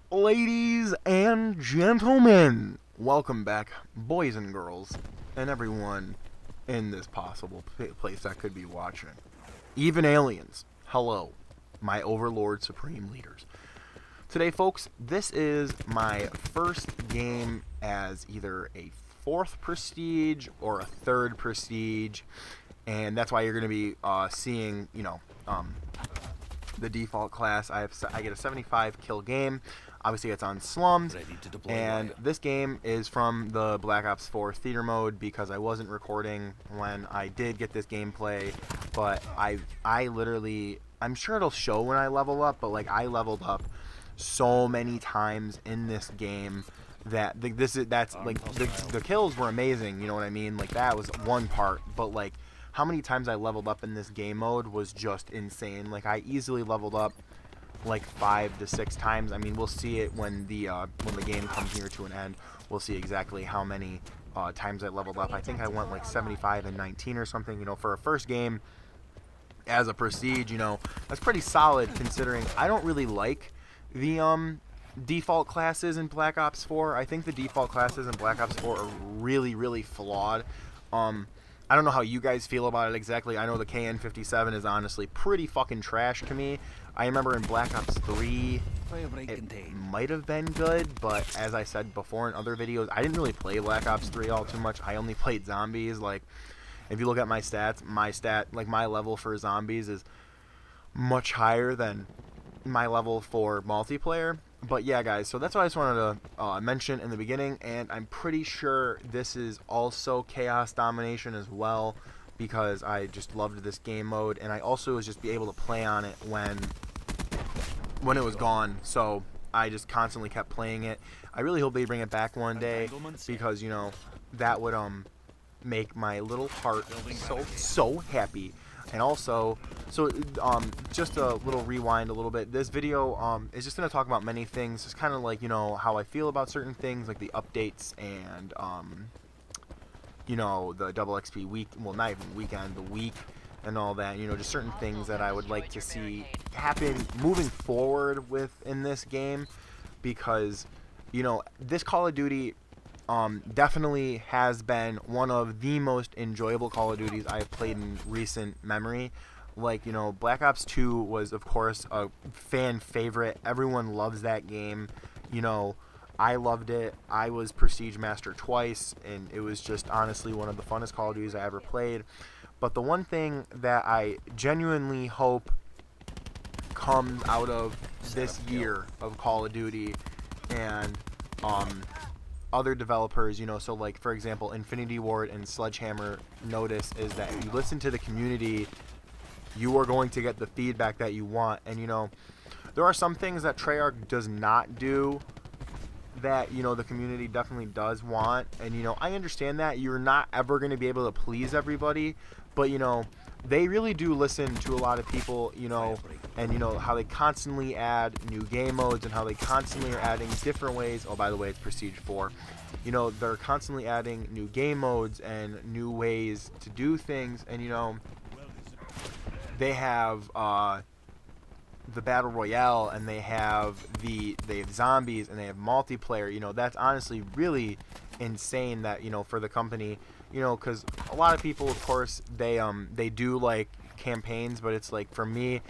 Ladies and gentlemen, welcome back, boys and girls, and everyone in this possible place that could be watching. Even aliens. Hello, my overlord supreme leaders. Today, folks, this is my first game as either a fourth prestige or a third prestige, and that's why you're going to be seeing, the default class. I get a 75 kill game. Obviously, it's on slums, and this game is from the Black Ops 4 theater mode because I wasn't recording when I did get this gameplay. But I literally, I'm sure it'll show when I level up, but like I leveled up so many times in this game that the kills were amazing. You know what I mean? Like that was one part, but like how many times I leveled up in this game mode was just insane. Like I easily leveled up like 5 to 6 times. I mean, we'll see it when the game comes near to an end. We'll see exactly how many times I leveled up. I think I went like 75 and 19 or something. You know, for a first game as a prestige, you know, that's pretty solid considering I don't really like the default classes in Black Ops 4. I think the default classes in Black Ops 4 are really, really flawed. I don't know how you guys feel about it exactly. I know the KN-57 is honestly pretty fucking trash to me. I remember in Black Ops 3, it might have been good, but as I said before in other videos, I didn't really play Black Ops 3 all too much. I only played zombies. Like, if you look at my stats, my level for zombies is much higher than my level for multiplayer. But yeah, guys, so that's what I just wanted to mention in the beginning, and I'm pretty sure this is also Chaos Domination as well, because I just loved this game mode, and I also was just be able to play on it when it was gone, so I just constantly kept playing it. I really hope they bring it back one day, because, you know, that would make my little heart so happy. And also, so just a little rewind a little bit. This video is just going to talk about many things. It's kind of like, you know, how I feel about certain things, like the updates and, you know, the double XP week, well, not even weekend, the week and all that. You know, just certain things that I would like to see happen moving forward with in this game, because, you know, this Call of Duty definitely has been one of the most enjoyable Call of Duties I've played in recent memory. Like, you know, Black Ops 2 was, of course, a fan favorite. Everyone loves that game. You know, I loved it. I was Prestige Master twice, and it was just honestly one of the funnest Call of Duties I ever played. But the one thing that I genuinely hope comes out of this year of Call of Duty and other developers, you know, so like for example Infinity Ward and Sledgehammer notice is that if you listen to the community, you are going to get the feedback that you want. And you know, there are some things that Treyarch does not do that, you know, the community definitely does want. And you know, I understand that you're not ever going to be able to please everybody, but you know, they really do listen to a lot of people, you know, and you know how they constantly add new game modes and how they constantly are adding different ways. Oh, by the way, it's Prestige 4. You know, they're constantly adding new game modes and new ways to do things, and you know, they have the Battle Royale, and they have zombies, and they have multiplayer. You know, that's honestly really insane that, you know, for the company, you know, because a lot of people, of course, they do like campaigns, but it's like for me,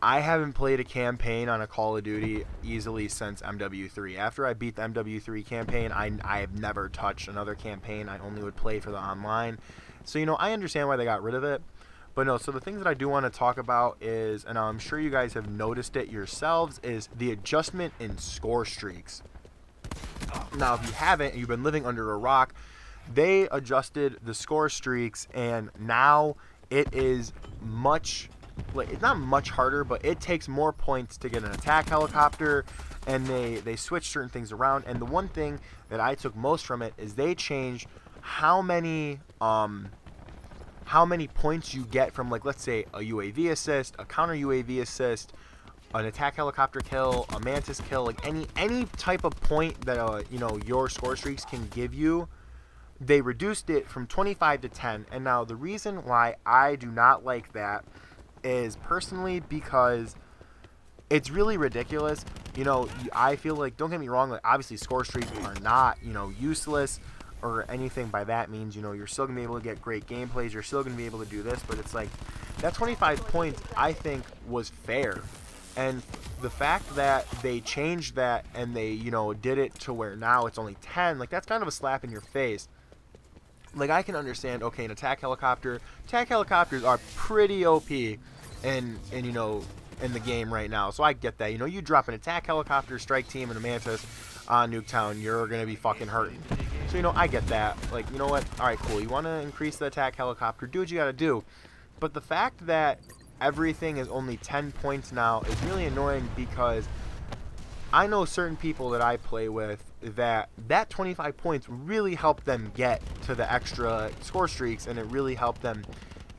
I haven't played a campaign on a Call of Duty easily since MW3. After I beat the MW3 campaign, I have never touched another campaign. I only would play for the online. So, you know, I understand why they got rid of it. But no, so the things that I do want to talk about is, and I'm sure you guys have noticed it yourselves, is the adjustment in score streaks. Now, if you haven't, you've been living under a rock, they adjusted the score streaks, and now it is much, like, it's not much harder, but it takes more points to get an attack helicopter, and they switch certain things around. And the one thing that I took most from it is they changed how many points you get from, like, let's say a UAV assist, a counter UAV assist, an attack helicopter kill, a mantis kill, like any type of point that you know, your score streaks can give you. They reduced it from 25 to 10. And now the reason why I do not like that is personally because it's really ridiculous. You know, I feel like, don't get me wrong, like obviously score streaks are not, you know, useless or anything by that means. You know, you're still gonna be able to get great gameplays, you're still gonna be able to do this, but it's like that 25 points I think was fair. And the fact that they changed that and they, you know, did it to where now it's only 10, like that's kind of a slap in your face. Like I can understand, okay, an attack helicopters are pretty OP in you know, in the game right now. So I get that. You know, you drop an attack helicopter strike team and a Mantis on Nuketown, you're gonna be fucking hurting. So you know, I get that. Like, you know what? All right, cool. You want to increase the attack helicopter? Do what you gotta do. But the fact that everything is only 10 points now is really annoying, because I know certain people that I play with that 25 points really helped them get to the extra score streaks, and it really helped them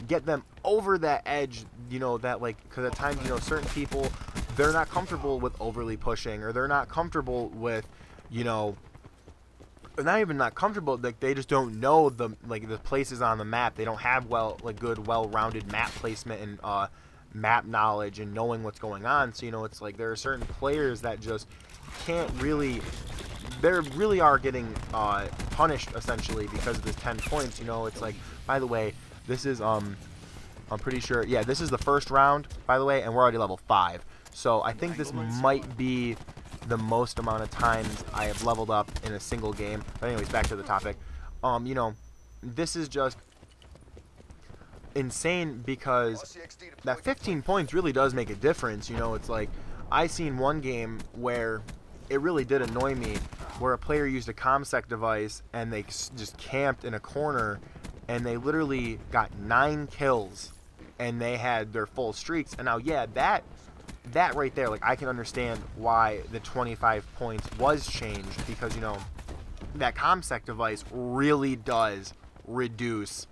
get them over that edge, you know, that like, because at times, you know, certain people, they're not comfortable with overly pushing, or they're not comfortable with, you know, not even not comfortable, like they just don't know the places on the map. They don't have good well-rounded map placement and map knowledge and knowing what's going on. So you know, it's like there are certain players that just can't really, they really are getting punished essentially because of this 10 points. You know, it's like, by the way, this is I'm pretty sure, yeah, this is the first round, by the way, and we're already level 5. So I think this might be the most amount of times I have leveled up in a single game. But anyways, back to the topic. You know, this is just insane, because that 15 points really does make a difference. You know, it's like, I seen one game where it really did annoy me, where a player used a ComSec device and they just camped in a corner, and they literally got 9 kills and they had their full streaks. And now, yeah, that right there, like, I can understand why the 25 points was changed, because, you know, that ComSec device really does reduce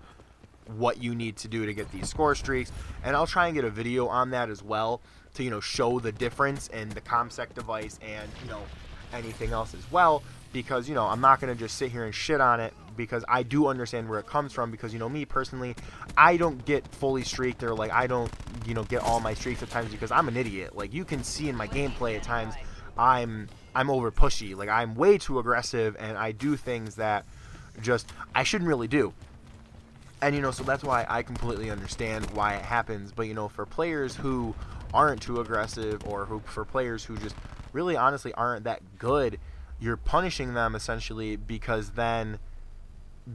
what you need to do to get these score streaks. And I'll try and get a video on that as well to, you know, show the difference in the ComSec device and, you know, anything else as well, because, you know, I'm not going to just sit here and shit on it, because I do understand where it comes from. Because, you know, me personally, I don't get fully streaked, or like I don't, you know, get all my streaks at times, because I'm an idiot. Like, you can see in my gameplay at times I'm over pushy. Like, I'm way too aggressive, and I do things that just I shouldn't really do. And, you know, so that's why I completely understand why it happens. But, you know, for players who aren't too aggressive, or for players who just really honestly aren't that good, you're punishing them essentially, because then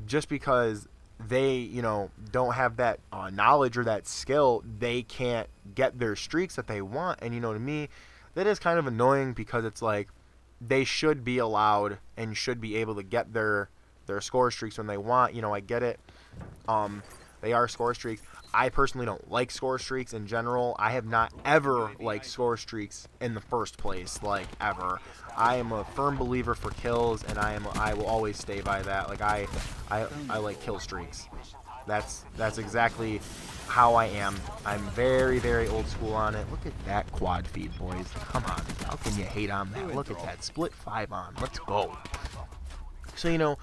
just because they, you know, don't have that knowledge or that skill, they can't get their streaks that they want. And, you know, to me, that is kind of annoying, because it's like they should be allowed and should be able to get their score streaks when they want. You know, I get it. They are score streaks. I personally don't like score streaks in general. I have not ever liked score streaks in the first place, like, ever. I am a firm believer for kills, and I will always stay by that. Like, I like kill streaks. That's exactly how I am. I'm very, very old school on it. Look at that quad feed, boys. Come on. How can you hate on that? Look at that. Split 5 on. Let's go. So, you know,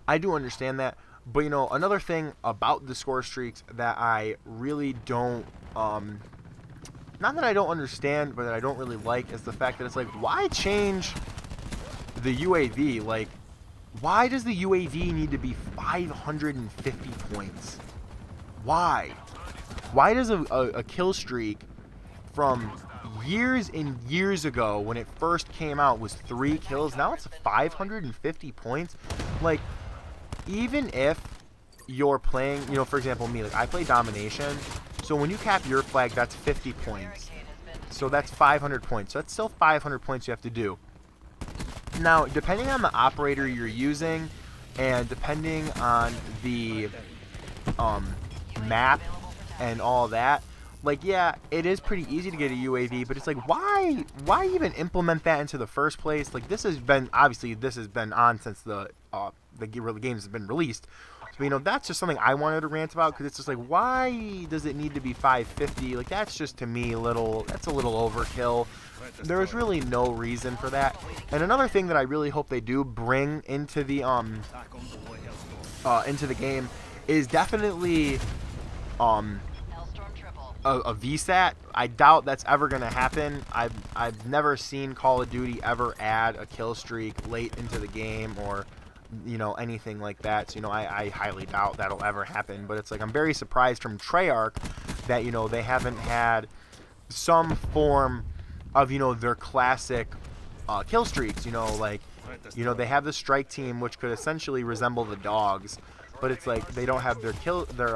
I do understand that. But, you know, another thing about the score streaks that I really don't, not that I don't understand, but that I don't really like, is the fact that it's like, why change the UAV? Like, why does the UAV need to be 550 points? Why? Why does a kill streak from years and years ago, when it first came out, was 3 kills? Now it's 550 points? Like, even if you're playing, you know, for example, me, like, I play domination, so when you cap your flag, that's 50 points. So that's 500 points. So that's still 500 points you have to do. Now, depending on the operator you're using, and depending on the map and all that, like, yeah, it is pretty easy to get a UAV, but it's like, why even implement that into the first place? Like, this has been, obviously, this has been on since the games have been released. So, you know, that's just something I wanted to rant about, because it's just like, why does it need to be 550? Like, that's just, to me, that's a little overkill. There's really no reason for that. And another thing that I really hope they do bring into the game is definitely a VSAT. I doubt that's ever going to happen. I've never seen Call of Duty ever add a kill streak late into the game or, you know, anything like that. So, you know, I highly doubt that'll ever happen. But it's like I'm very surprised from Treyarch that, you know, they haven't had some form of, you know, their classic kill streaks. You know, like, you know, they have the strike team, which could essentially resemble the dogs. But it's like they don't have their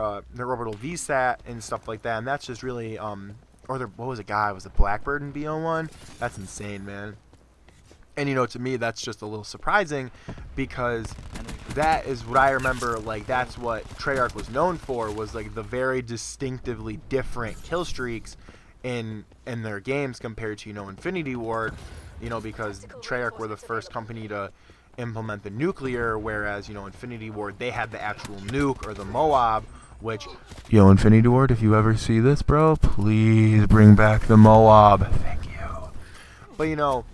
orbital VSAT and stuff like that, and that's just really or their, what was it, guy? Was it Blackbird in BO1? That's insane, man. And you know, to me, that's just a little surprising because that is what I remember. Like that's what Treyarch was known for, was like the very distinctively different kill streaks in their games compared to, you know, Infinity Ward. You know, because Treyarch were the first company to implement the nuclear, whereas, you know, Infinity Ward, they had the actual nuke or the Moab, which, yo, Infinity Ward, if you ever see this, bro, please bring back the Moab. Thank you. But, you know,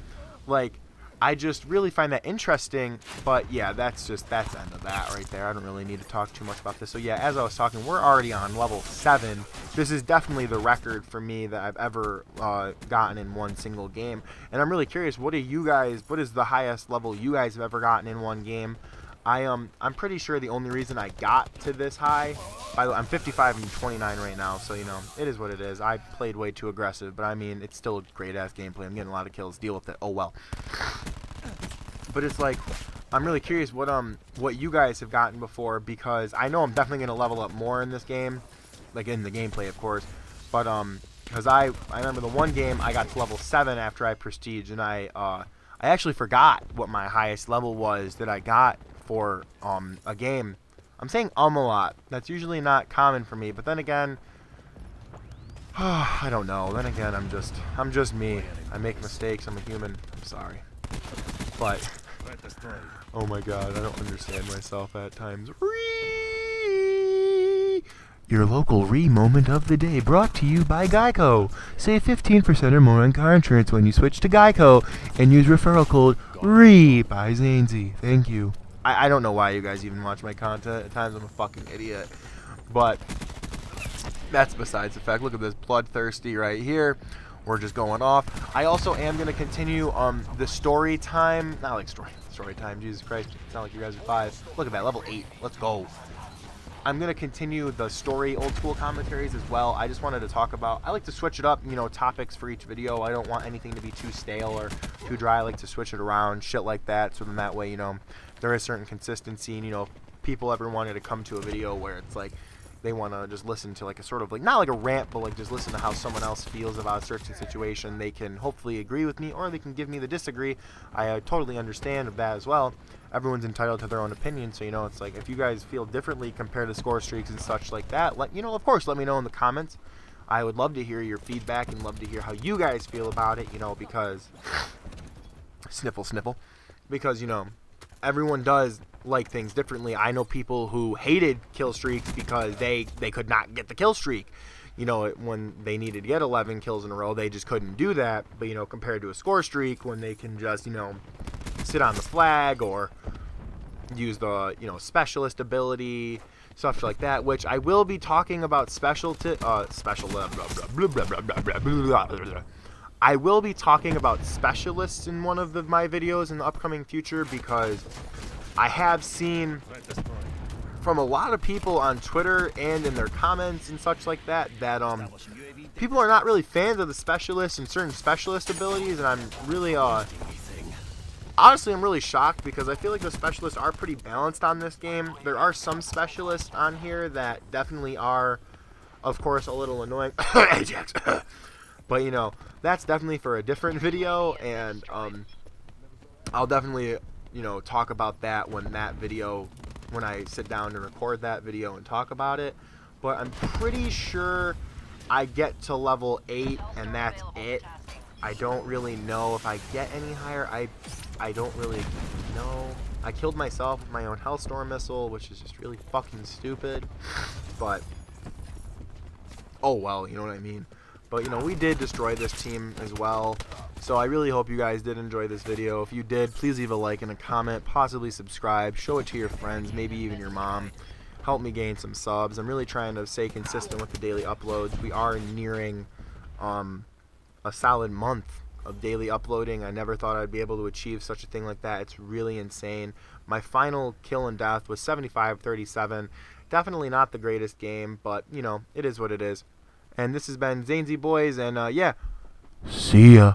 like, I just really find that interesting. But yeah, that's the end of that right there. I don't really need to talk too much about this. So yeah, as I was talking, we're already on level 7. This is definitely the record for me that I've ever gotten in one single game. And I'm really curious, what is the highest level you guys have ever gotten in one game? I'm pretty sure the only reason I got to this high, by the way, I'm 55 and 29 right now, so, you know, it is what it is. I played way too aggressive, but I mean, it's still great ass gameplay. I'm getting a lot of kills. Deal with it. Oh well. But it's like, I'm really curious what you guys have gotten before, because I know I'm definitely gonna level up more in this game, like in the gameplay, of course. But because I remember the one game I got to level 7 after I prestiged, and I actually forgot what my highest level was that I got for a game. I'm saying a lot. That's usually not common for me, but then again, I don't know. Then again, I'm just me. I make mistakes. I'm a human. I'm sorry. But oh my god, I don't understand myself at times. Your local moment of the day brought to you by Geico. Save 15% or more on car insurance when you switch to Geico and use referral code by Zanezy. Thank you. I don't know why you guys even watch my content. At times I'm a fucking idiot. But that's besides the fact. Look at this bloodthirsty right here. We're just going off. I also am going to continue the story time. Not like story time. Jesus Christ. It's not like you guys are 5. Look at that. Level 8. Let's go. I'm going to continue the story old school commentaries as well. I just wanted to talk about, I like to switch it up, you know, topics for each video. I don't want anything to be too stale or too dry. I like to switch it around, shit like that. So then that way, you know, there is certain consistency. And, you know, if people ever wanted to come to a video where it's like, they want to just listen to like a sort of like, not like a rant, but like just listen to how someone else feels about a certain situation. They can hopefully agree with me, or they can give me the disagree. I totally understand of that as well. Everyone's entitled to their own opinion, so, you know, it's like, if you guys feel differently compared to score streaks and such like that, you know, of course, let me know in the comments. I would love to hear your feedback and love to hear how you guys feel about it, you know, because sniffle, because, you know, everyone does like things differently. I know people who hated kill streaks because they could not get the kill streak. You know, when they needed to get 11 kills in a row, they just couldn't do that. But, you know, compared to a score streak, when they can just, you know, sit on the flag or use the, you know, specialist ability, stuff like that, which I will be talking about I will be talking about specialists in one of my videos in the upcoming future, because I have seen from a lot of people on Twitter and in their comments and such like that, that people are not really fans of the specialists and certain specialist abilities, and I'm really honestly, I'm really shocked, because I feel like the specialists are pretty balanced on this game. There are some specialists on here that definitely are, of course, a little annoying. Ajax. But, you know, that's definitely for a different video, and I'll definitely, you know, talk about that when I sit down to record that video and talk about it. But I'm pretty sure I get to level 8, and that's it. I don't really know if I get any higher. I don't really know. I killed myself with my own Hellstorm missile, which is just really fucking stupid. But, oh well, you know what I mean. But, you know, we did destroy this team as well. So I really hope you guys did enjoy this video. If you did, please leave a like and a comment, possibly subscribe, show it to your friends, maybe even your mom. help me gain some subs. I'm really trying to stay consistent with the daily uploads. We are nearing a solid month of daily uploading. I never thought I'd be able to achieve such a thing like that. It's really insane. My final kill and death was 75-37. Definitely not the greatest game, but, you know, it is what it is. And this has been Zanezy Boys, and, yeah. See ya.